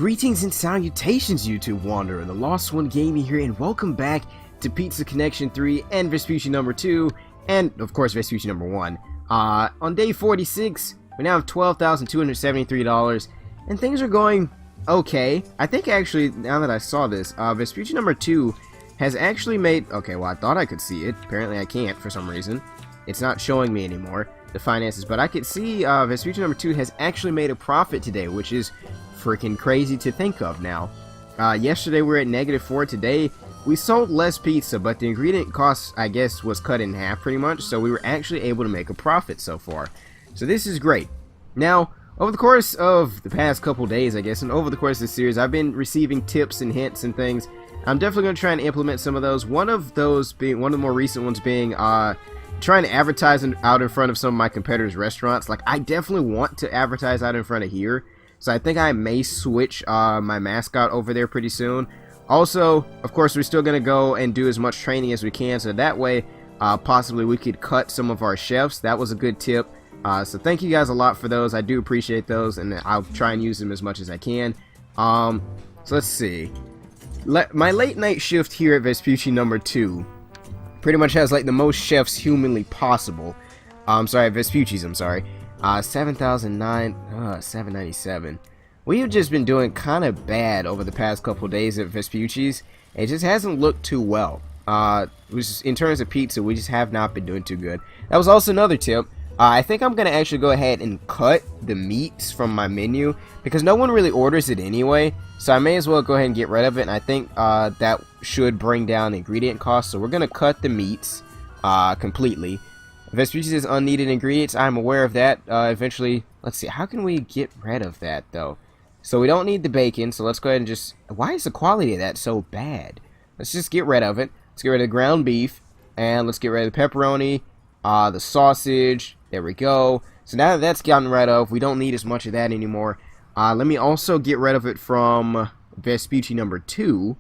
Greetings and salutations, YouTube Wanderer. The Lost One Gaming here, and welcome back to Pizza Connection 3 and Vespucci number 2, and of course Vespucci number 1. On day 46, we now have $12,273, and things are going okay. I think actually, now that I saw this, Vespucci number 2 has actually made... Okay, well, I thought I could see it. Apparently I can't for some reason. It's not showing me anymore, the finances, but I could see Vespucci number 2 has actually made a profit today, which is freaking crazy to think of now. Yesterday we were at -4. Today we sold less pizza, but the ingredient cost, I guess, was cut in half pretty much, so we were actually able to make a profit so far. So this is great. Now, over the course of the past couple days, I guess, and over the course of this series, I've been receiving tips and hints and things. I'm definitely going to try and implement some of those. One of those being, one of the more recent ones being, trying to advertise out in front of some of my competitors' restaurants. Like, I definitely want to advertise out in front of here. So I think I may switch my mascot over there pretty soon. Also, of course, we're still going to go and do as much training as we can, so that way possibly we could cut some of our chefs. That was a good tip. So thank you guys a lot for those. I do appreciate those, and I'll try and use them as much as I can. So let's see. My late night shift here at Vespucci number 2 pretty much has like the most chefs humanly possible. Vespucci's, I'm sorry. 797. We have just been doing kind of bad over the past couple days at Vespucci's. It just hasn't looked too well. In terms of pizza, we just have not been doing too good. That was also another tip. I think I'm going to actually go ahead and cut the meats from my menu, because no one really orders it anyway, so I may as well go ahead and get rid of it, and I think that should bring down the ingredient cost. So we're going to cut the meats completely. Vespucci is unneeded ingredients. I'm aware of that. Eventually, let's see. How can we get rid of that, though? So we don't need the bacon, so let's go ahead and just... Why is the quality of that so bad? Let's just get rid of it. Let's get rid of the ground beef, and let's get rid of the pepperoni, the sausage. There we go. So now that that's gotten rid of, we don't need as much of that anymore. Let me also get rid of it from Vespucci number 2,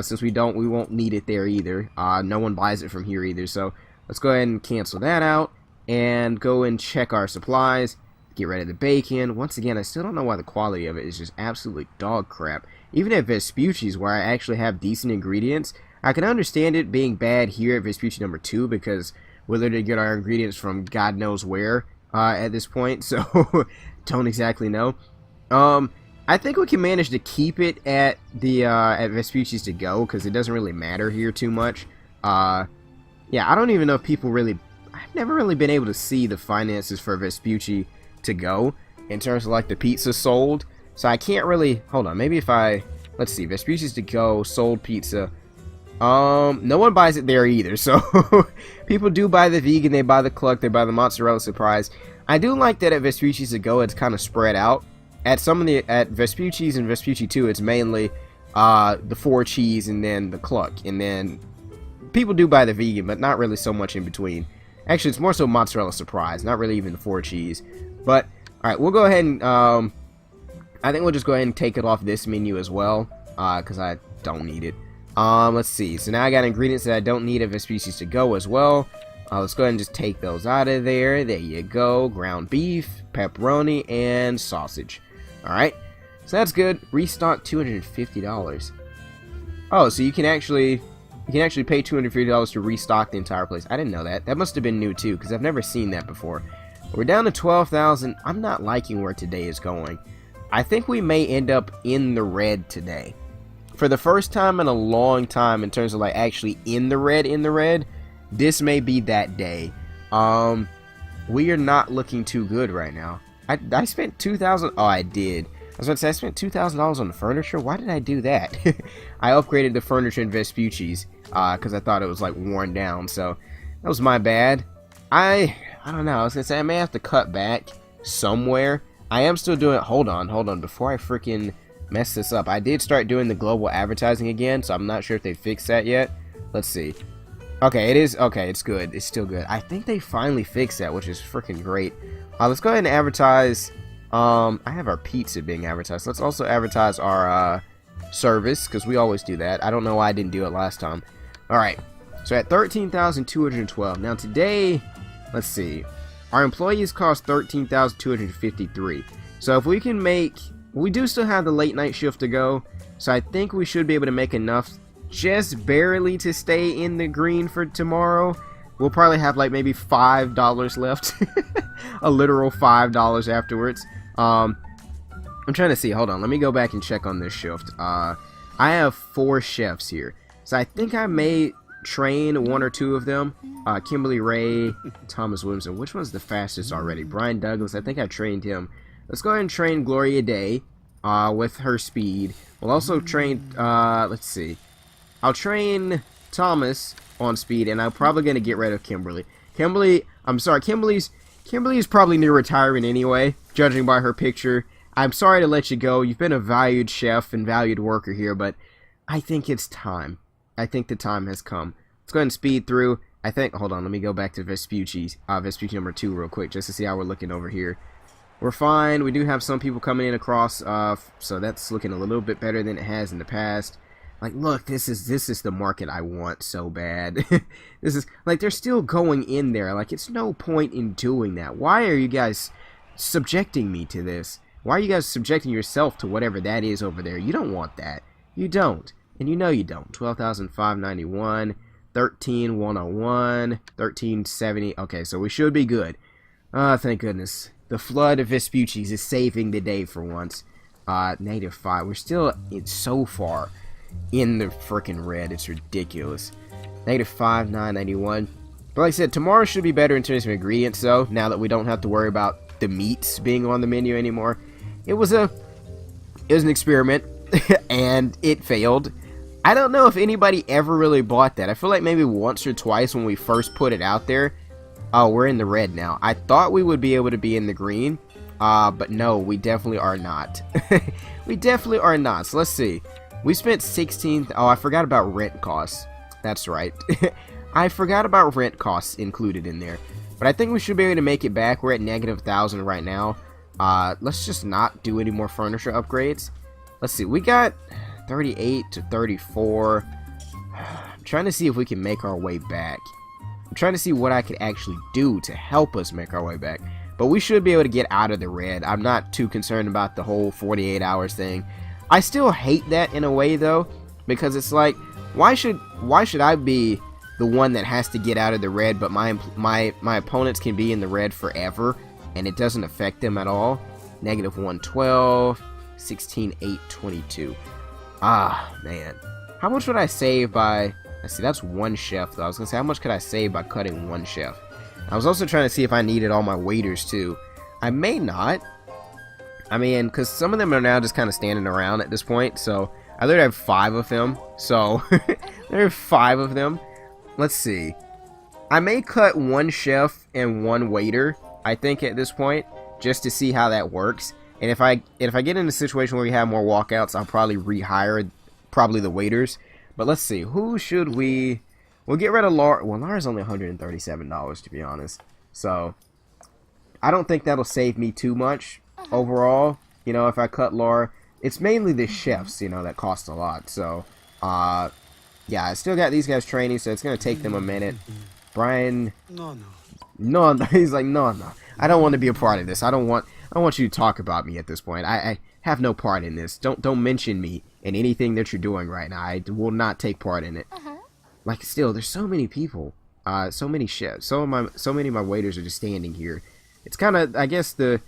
since we won't need it there either. No one buys it from here either, so... Let's go ahead and cancel that out and go and check our supplies. Get rid of the bacon. Once again, I still don't know why the quality of it is just absolutely dog crap. Even at Vespucci's, where I actually have decent ingredients, I can understand it being bad here at Vespucci number 2 because we're literally get our ingredients from God knows where at this point. So don't exactly know. I think we can manage to keep it at the at Vespucci's to go because it doesn't really matter here too much. Yeah, I don't even know if people really... I've never really been able to see the finances for Vespucci to go in terms of like the pizza sold. So I can't really... Hold on, maybe if I... Let's see, Vespucci's to go, sold pizza. No one buys it there either, so... people do buy the vegan, they buy the cluck, they buy the mozzarella surprise. I do like that at Vespucci's to go, it's kind of spread out. At Vespucci's and Vespucci 2, it's mainly the 4 cheese and then the cluck, and then... People do buy the vegan, but not really so much in between. Actually, it's more so mozzarella surprise, not really even the 4 cheese. But, alright, we'll go ahead and, I think we'll just go ahead and take it off this menu as well, because I don't need it. Let's see, so now I got ingredients that I don't need at Vespucci's to go as well. Let's go ahead and just take those out of there. There you go, ground beef, pepperoni, and sausage. Alright, so that's good. Restock $250. Oh, so you can actually pay $250 to restock the entire place. I didn't know that. That must have been new too, because I've never seen that before. We're down to 12,000. I'm not liking where today is going. I think we may end up in the red today. For the first time in a long time, in terms of like actually in the red, this may be that day. We are not looking too good right now. I spent $2,000. Oh, I did. I was about to say, I spent $2,000 on the furniture. Why did I do that? I upgraded the furniture in Vespucci's because I thought it was like worn down. So that was my bad. I don't know. I was gonna say I may have to cut back somewhere. I am still doing. Hold on. Before I freaking mess this up, I did start doing the global advertising again. So I'm not sure if they fixed that yet. Let's see. Okay, it is. Okay, it's good. It's still good. I think they finally fixed that, which is freaking great. Let's go ahead and advertise. I have our pizza being advertised. Let's also advertise our service, because we always do that. I don't know why I didn't do it last time. Alright, so at 13,212. Now today, let's see. Our employees cost 13,253. So if we can make we do still have the late night shift to go, so I think we should be able to make enough just barely to stay in the green for tomorrow. We'll probably have like maybe $5 left. A literal $5 afterwards. I'm trying to see. Hold on. Let me go back and check on this shift. I have 4 chefs here. So I think I may train 1 or 2 of them. Kimberly Ray, Thomas Williamson. Which one's the fastest already? Brian Douglas. I think I trained him. Let's go ahead and train Gloria Day with her speed. We'll also train, let's see. I'll train Thomas on speed, and I'm probably going to get rid of Kimberly. Kimberly's probably near retirement anyway, judging by her picture. I'm sorry to let you go. You've been a valued chef and valued worker here, but I think it's time. I think the time has come. Let's go ahead and speed through. Hold on, let me go back to Vespucci number 2 real quick, just to see how we're looking over here. We're fine. We do have some people coming in across, so that's looking a little bit better than it has in the past. Like, look, this is the market I want so bad. This is, like, they're still going in there. Like, it's no point in doing that. Why are you guys subjecting me to this? Why are you guys subjecting yourself to whatever that is over there? You don't want that. You don't. And you know you don't. 12,591, 13,101, 1370. Okay, so we should be good. Thank goodness. The flood of Vespucci's is saving the day for once. -5. We're still so far in the freaking red. It's ridiculous. -5,991. But like I said, tomorrow should be better in terms of ingredients, though, now that we don't have to worry about the meats being on the menu anymore. It was an experiment, and it failed. I don't know if anybody ever really bought that. I feel like maybe once or twice when we first put it out there. Oh, we're in the red now. I thought we would be able to be in the green, but no, we definitely are not. We definitely are not. So let's see. We spent 16. Oh, I forgot about rent costs. That's right. I forgot about rent costs included in there. But I think we should be able to make it back. We're at -1,000 right now. Let's just not do any more furniture upgrades. Let's see. We got 38 to 34. I'm trying to see if we can make our way back. I'm trying to see what I could actually do to help us make our way back. But we should be able to get out of the red. I'm not too concerned about the whole 48 hours thing. I still hate that in a way, though, because it's like, why should I be the one that has to get out of the red, but my opponents can be in the red forever, and it doesn't affect them at all? -112, 16,822. Ah, man. How much would I save by... Let's see, that's 1 chef, though. I was going to say, how much could I save by cutting 1 chef? I was also trying to see if I needed all my waiters, too. I may not. I mean, because some of them are now just kind of standing around at this point, so I literally have 5 of them, so there are 5 of them. Let's see. I may cut 1 chef and 1 waiter, I think, at this point, just to see how that works. And if I get in a situation where we have more walkouts, I'll probably rehire the waiters. But let's see, who should we... We'll get rid of Laura. Well, Laura's only $137, to be honest. So, I don't think that'll save me too much overall. You know, if I cut Laura. It's mainly the chefs, you know, that cost a lot. So, yeah, I still got these guys training, so it's going to take them a minute. Brian... No. He's like, no. I don't want to be a part of this. I don't want you to talk about me at this point. I have no part in this. Don't mention me in anything that you're doing right now. I will not take part in it. Like, still, there's so many people, so many chefs, so many of my waiters are just standing here. It's kind of, I guess the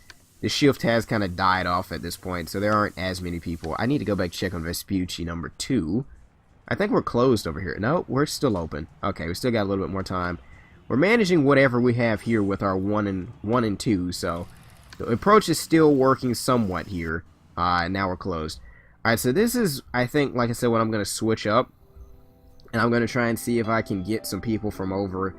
shift has kind of died off at this point, so there aren't as many people. I need to go back and check on Vespucci number 2. I think we're closed over here. No, we're still open. Okay, we still got a little bit more time. We're managing whatever we have here with our 1 and 2, so the approach is still working somewhat here. And now we're closed. Alright, so this is, I think, like I said, what I'm going to switch up. And I'm going to try and see if I can get some people from over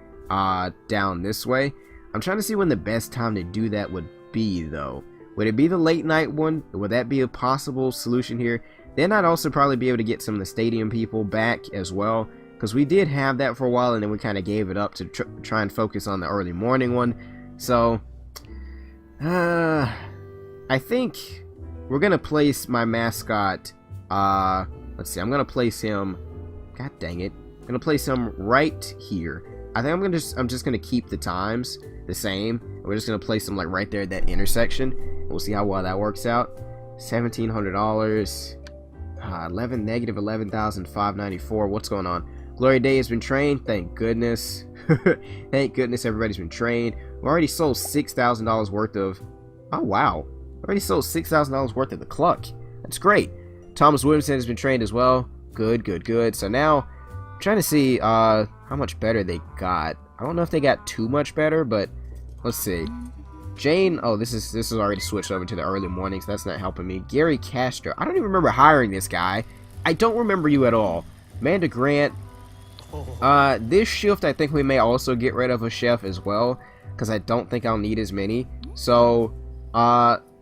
down this way. I'm trying to see when the best time to do that would be, though. Would it be the late night one? Would that be a possible solution here? Then I'd also probably be able to get some of the stadium people back as well. Because we did have that for a while, and then we kind of gave it up to try and focus on the early morning one. So, I think we're going to place my mascot, let's see, I'm going to place him, god dang it, I'm going to place him right here. I think I'm just going to keep the times the same. We're just going to place him like right there at that intersection. We'll see how well that works out. $1,700. 11,594. What's going on? Glory Day has been trained. Thank goodness. Thank goodness everybody's been trained. We already sold $6,000 worth of... Oh, wow. Already sold $6,000 worth of the cluck. That's great. Thomas Williamson has been trained as well. Good, good, good. So now, I'm trying to see how much better they got. I don't know if they got too much better, but let's see. Jane, oh, this is already switched over to the early mornings. That's not helping me. Gary Castro. I don't even remember hiring this guy. I don't remember you at all. Amanda Grant. This shift, I think we may also get rid of a chef as well, because I don't think I'll need as many. So,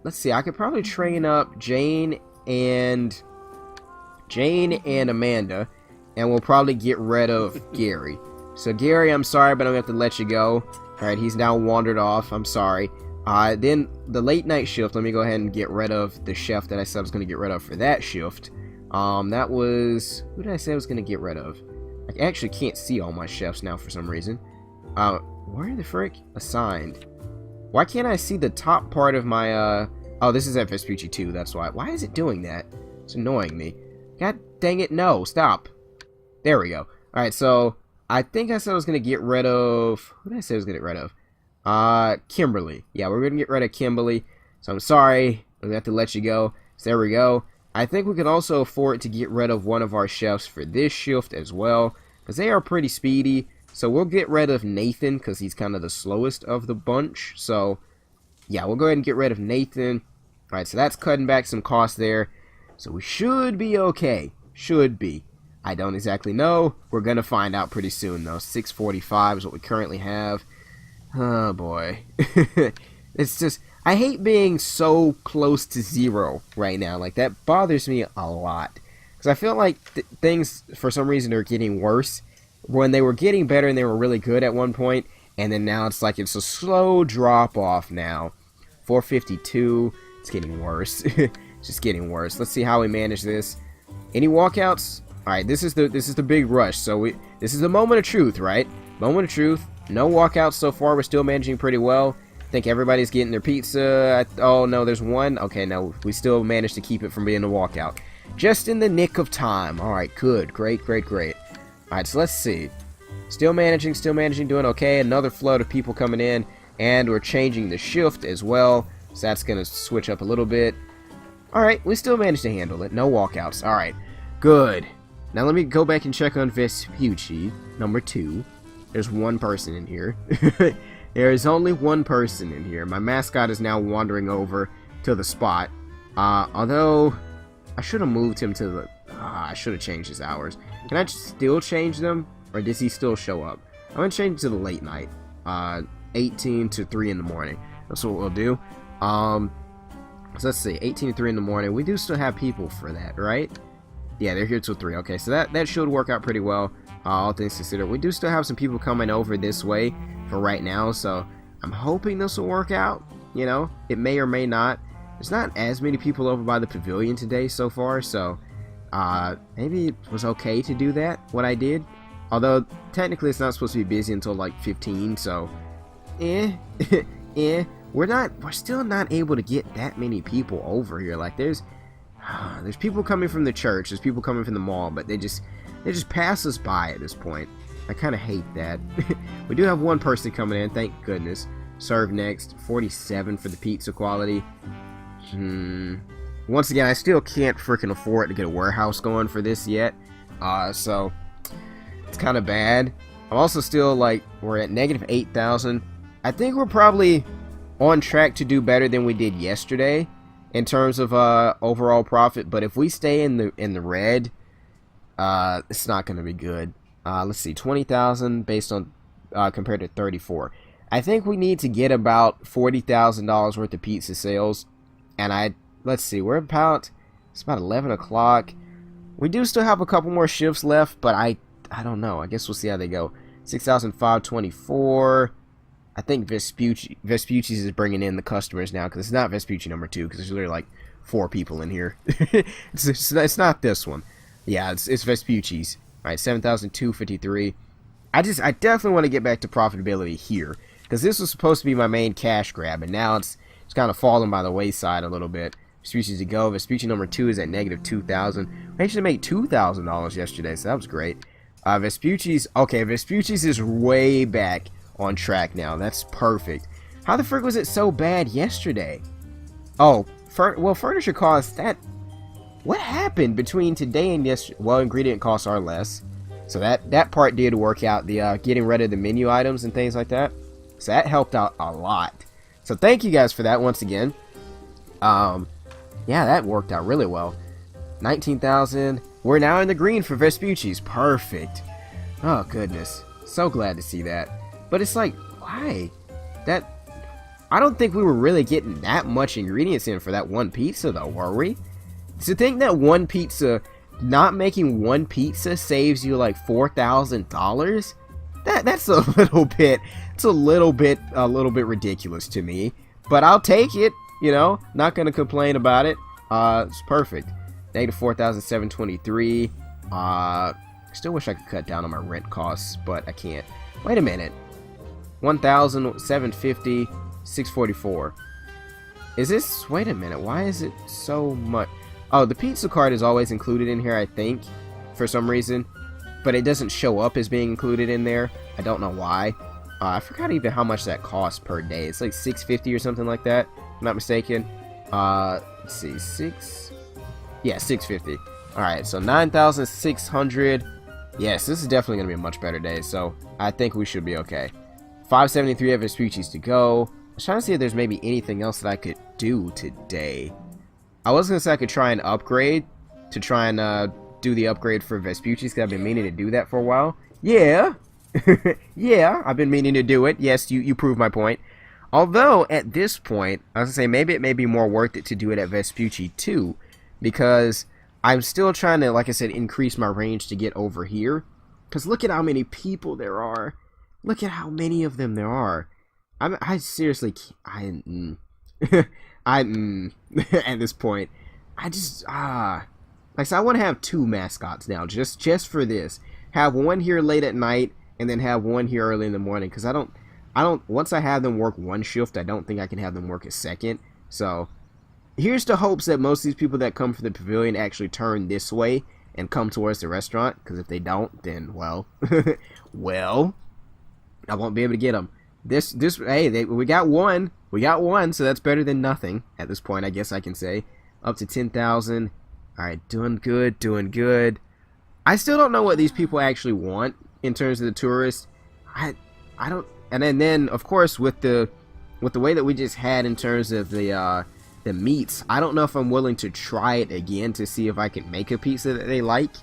let's see. I could probably train up Jane and Amanda, and we'll probably get rid of Gary. So Gary, I'm sorry, but I'm gonna have to let you go. Alright, he's now wandered off. I'm sorry. Then the late night shift, let me go ahead and get rid of the chef that I said I was going to get rid of for that shift. That was... Who did I say I was going to get rid of? I actually can't see all my chefs now for some reason. Where the frick? Assigned. Why can't I see the top part of my, Oh, this is at Vespucci 2, that's why. Why is it doing that? It's annoying me. God dang it, no, stop. There we go. Alright, so... I think I said I was going to get rid of... Who did I say I was going to get rid of? Kimberly. Yeah, we're going to get rid of Kimberly. So I'm sorry. I'm going to have to let you go. So there we go. I think we can also afford to get rid of one of our chefs for this shift as well, because they are pretty speedy. So we'll get rid of Nathan, because he's kind of the slowest of the bunch. So, yeah, we'll go ahead and get rid of Nathan. Alright, so that's cutting back some costs there. So we should be okay. Should be. I don't exactly know. We're going to find out pretty soon, though. 645 is what we currently have. Oh, boy. It's just... I hate being so close to zero right now. Like, that bothers me a lot. Because I feel like things, for some reason, are getting worse. When they were getting better and they were really good at one point. And then now it's like it's a slow drop-off now. 452. It's getting worse. It's just getting worse. Let's see how we manage this. Any walkouts? Alright, this is the big rush. So this is the moment of truth, right? Moment of truth. No walkouts so far. We're still managing pretty well. I think everybody's getting their pizza. Oh, no, there's one. Okay, no, we still managed to keep it from being a walkout. Just in the nick of time. Alright, good. Great, great, great. Alright, so let's see. Still managing, doing okay. Another flood of people coming in. And we're changing the shift as well. So that's going to switch up a little bit. Alright, we still managed to handle it. No walkouts. Alright, good. Now let me go back and check on Vespucci, number 2. There's one person in here. There is only one person in here. My mascot is now wandering over to the spot. Although, I should have moved him to the... I should have changed his hours. Can I still change them? Or does he still show up? I'm going to change it to the late night. 18 to 3 in the morning. That's what we'll do. So let's see. 18 to 3 in the morning. We do still have people for that, right? Yeah, they're here till 3. Okay, so that should work out pretty well, all things considered. We do still have some people coming over this way for right now, so I'm hoping this will work out. You know, it may or may not. There's not as many people over by the pavilion today so far, so maybe it was okay to do that, what I did. Although, technically it's not supposed to be busy until like 15, so we're still not able to get that many people over here. Like, there's people coming from the church, there's people coming from the mall, but they just pass us by at this point. I kind of hate that. We do have one person coming in, thank goodness. Serve next. 47 for the pizza quality. Once again, I still can't freaking afford to get a warehouse going for this yet. So it's kind of bad. I'm also still like, we're at negative 8,000. I think we're probably on track to do better than we did yesterday in terms of overall profit, but if we stay in the red, it's not going to be good. Let's see, 20,000 based on compared to 34. I think we need to get about $40,000 worth of pizza sales, and let's see, it's about 11 o'clock. We do still have a couple more shifts left, but I don't know. I guess we'll see how they go. 6,524. I think Vespucci's is bringing in the customers now, because it's not Vespucci number 2, because there's literally like 4 people in here. it's not this one. Yeah, it's Vespucci's. Alright, 7,253. I definitely want to get back to profitability here, because this was supposed to be my main cash grab, and now it's kind of fallen by the wayside a little bit. Vespucci to go. Vespucci number 2 is at negative 2,000. We actually made $2,000 yesterday, so that was great. Vespucci's, okay, Vespucci's is way back on track now. That's perfect. How the frick was it so bad yesterday? Oh, well, furniture costs, that, what happened between today and yesterday? Well, ingredient costs are less. So that part did work out, the getting rid of the menu items and things like that. So that helped out a lot. So thank you guys for that once again. Yeah, that worked out really well. 19,000. We're now in the green for Vespucci's. Perfect. Oh, goodness. So glad to see that. But it's like, why? I don't think we were really getting that much ingredients in for that one pizza, though, were we? To think that one pizza, not making one pizza saves you like $4,000? That's a little bit, it's a little bit ridiculous to me. But I'll take it, you know, not gonna complain about it. It's perfect. Negative 4,723. Still wish I could cut down on my rent costs, but I can't. Wait a minute. 1,750, 644. Is this, wait a minute, why is it so much? Oh, the pizza card is always included in here, I think, for some reason. But it doesn't show up as being included in there. I don't know why. I forgot even how much that costs per day. It's like $6.50 or something like that, if I'm not mistaken. Let's see, yeah, $6.50. Alright, so 9,600. Yes, this is definitely going to be a much better day, so I think we should be okay. 573 of Vespucci's to go. I was trying to see if there's maybe anything else that I could do today. I was going to say I could try and upgrade, to try and do the upgrade for Vespucci's, because I've been meaning to do that for a while. Yeah, yeah, I've been meaning to do it. Yes, you prove my point. Although, at this point, I was going to say maybe it may be more worth it to do it at Vespucci too, because I'm still trying to, like I said, increase my range to get over here. Because look at how many people there are. Look at how many of them there are. I seriously, at this point, I just, like I said, I want to have 2 mascots now, just for this. Have one here late at night, and then have one here early in the morning, because I don't, once I have them work one shift, I don't think I can have them work a second. So, here's the hopes that most of these people that come from the pavilion actually turn this way and come towards the restaurant, because if they don't, then, well, well, I won't be able to get them. Hey, we got one, so that's better than nothing at this point, I guess I can say. Up to 10,000. Alright, doing good. I still don't know what these people actually want in terms of the tourists. I don't, and then of course with the way that we just had in terms of the meats, I don't know if I'm willing to try it again to see if I can make a pizza that they like,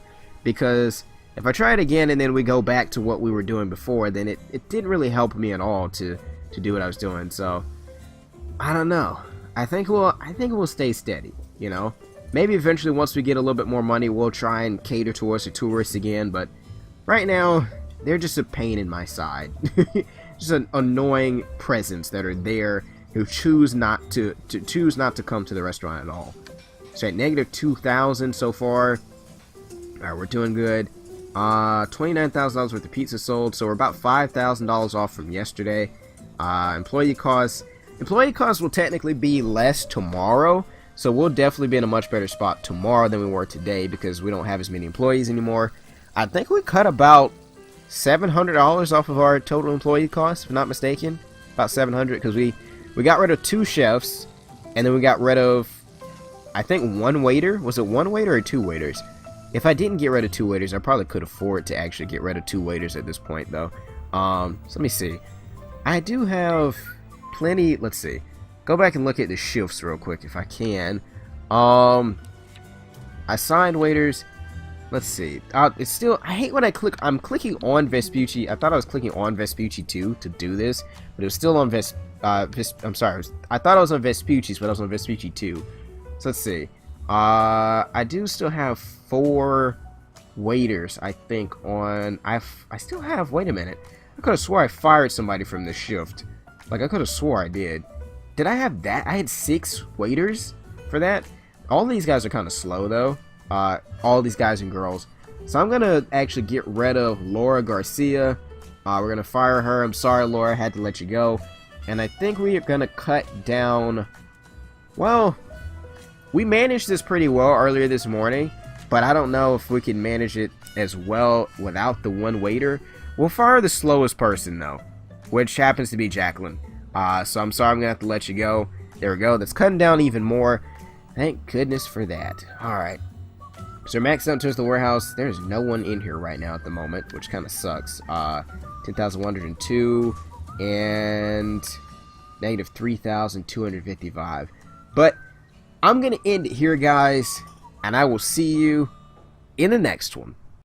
because if I try it again and then we go back to what we were doing before, then it didn't really help me at all to do what I was doing. So I don't know. I think we'll stay steady, you know. Maybe eventually once we get a little bit more money, we'll try and cater towards the tourists again, but right now they're just a pain in my side. Just an annoying presence that are there who choose not to come to the restaurant at all. So at negative 2,000 so far. Alright, we're doing good. $29,000 worth of pizza sold, so we're about $5,000 off from yesterday. Employee costs will technically be less tomorrow, so we'll definitely be in a much better spot tomorrow than we were today, because we don't have as many employees anymore. I think we cut about $700 off of our total employee costs, if I'm not mistaken. About 700, because we got rid of 2 chefs, and then we got rid of, I think, 1 waiter. Was it 1 waiter or 2 waiters? If I didn't get rid of 2 waiters, I probably could afford to actually get rid of 2 waiters at this point, though. So let me see. I do have plenty. Let's see. Go back and look at the shifts real quick if I can. Assigned waiters. Let's see. It's still. I hate when I'm clicking on Vespucci. I thought I was clicking on Vespucci 2 to do this, but it was still on I'm sorry. I thought I was on Vespucci's, but I was on Vespucci 2. So let's see. I do still have 4 waiters, I think, on. I still have. Wait a minute. I could have swore I fired somebody from this shift. Like, I could have swore I did. Did I have that? I had 6 waiters for that. All these guys are kind of slow, though. All these guys and girls. So I'm going to actually get rid of Laura Garcia. We're going to fire her. I'm sorry, Laura. I had to let you go. And I think we are going to cut down... Well, we managed this pretty well earlier this morning, but I don't know if we can manage it as well without the one waiter. We'll fire the slowest person, though, which happens to be Jacqueline. So I'm sorry, I'm going to have to let you go. There we go. That's cutting down even more. Thank goodness for that. Alright. So max out towards the warehouse. There's no one in here right now at the moment, which kind of sucks. 10,102 and negative 3,255. But I'm going to end it here, guys, and I will see you in the next one.